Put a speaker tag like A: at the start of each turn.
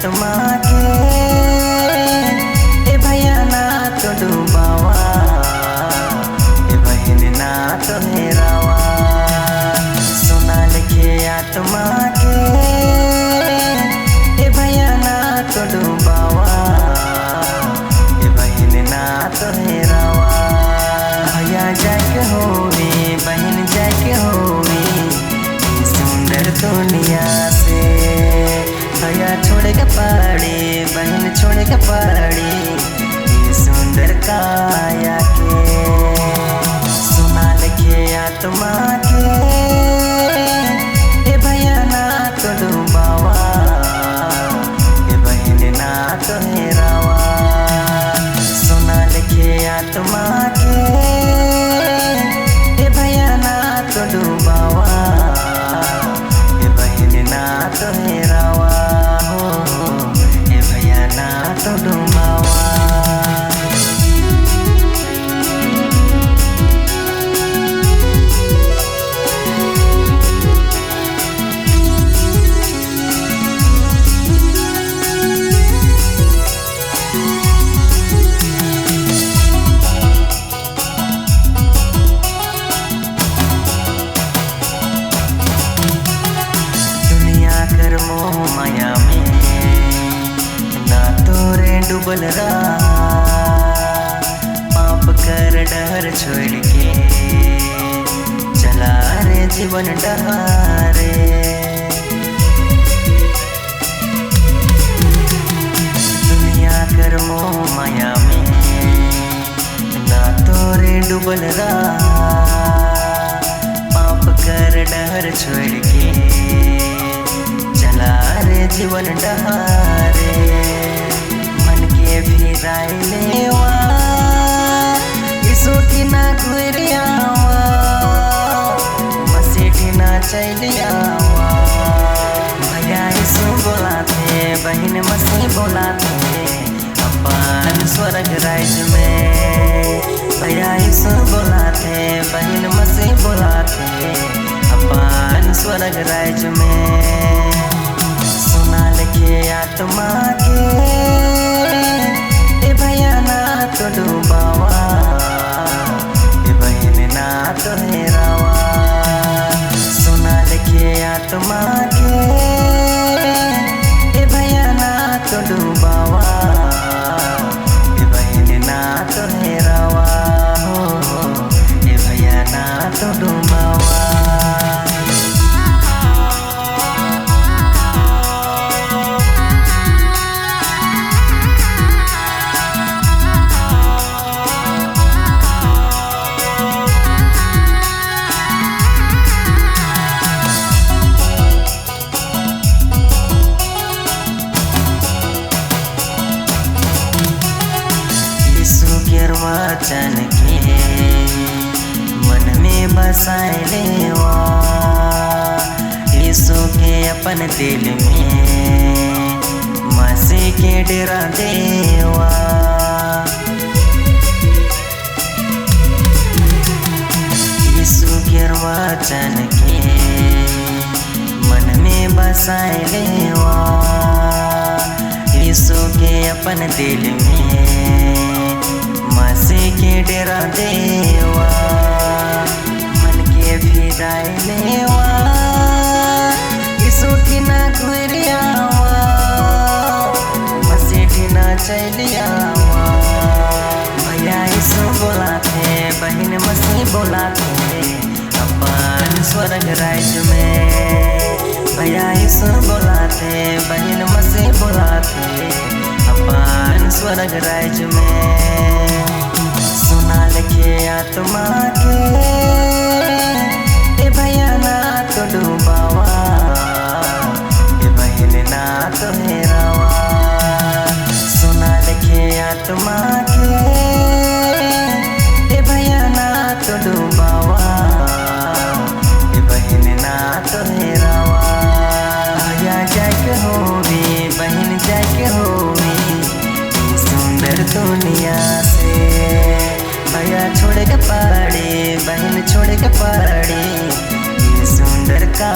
A: आत्मा के ए भैया ना तो डूबावा, ए बहन ना तो हेरावा। सोना लिखे आत्मा के ए भैया ना तो डूबावा, ए बहन ना तो हेरावा। भैया जाके होवे बहन जाके होवे सुंदर दुनिया से। भैया छोड़ के पड़ी बहन छोड़ के पड़ी सुंदर काया के। सोना लिखे आत्मा के ए भैया ना तो डूबावा, ए बहन ना तो हेरावा। सोना लिखे आत्मा के ए भैया ना तो डूबावा, ए बहन ना तो हेरावा। ए भैया ना तो डूबावा। कर मोह माया में ना तोरे डूबल रहा। पाप कर डर छोड़ के चला रे जीवन डहारे। दुनिया कर मोह माया में ना तोरे डूबल रहा। पाप कर डर छोड़ के रे जीवन डहारे। मन के फिराइलेवा इसोटी ना घुरियावा, मसेठी ना चलियावा। भैया इसो बोलाते बहन मसे बोलाते अपन स्वर्ग राज्य में। भैया इसो बोलाते बहन मसे बोलाते अपन स्वर्ग राज्य में। सोना लिखे आत्मा के ए भैया ना तो डूबावा, ए बहन ना तो हेरावा। सोना लिखे आत्मा के ए भैया ना तो डूबावा, ए बहन ना तो हेरावा। ए भैया ना तो डूबावा। वचन के मन में बसाए लेवा। यीशु के अपन दिल में मसीह के डेरा देवा। यीशु के वचन के मन में बसाए लेवा। यीशु के अपन दिल में मसीह के डेरा देवा। मन के फिराइलेवा इसोटी ना घुरियावा, मसेठी ना चलियावा। भैया इसो बोलाते बहन मसीह बोलाते अपन स्वर्ग राज्य में। भैया इसो बोलाते बहन मसीह बोलाते अपन स्वर्ग राज्य में। सोना लिखे आत्मा के ए भैया ना तो डूबावा, ए बहन ना तो हेरावा। सोना लिखे आत्मा के ए भैया ना तो डूबावा, ए बहन ना तो हेरावा। भैया जाके होवे बहन जाके होवे सुंदर दुनिया से। भैया छोड़ के पड़ी बहन छोड़ के पड़ी सुंदर का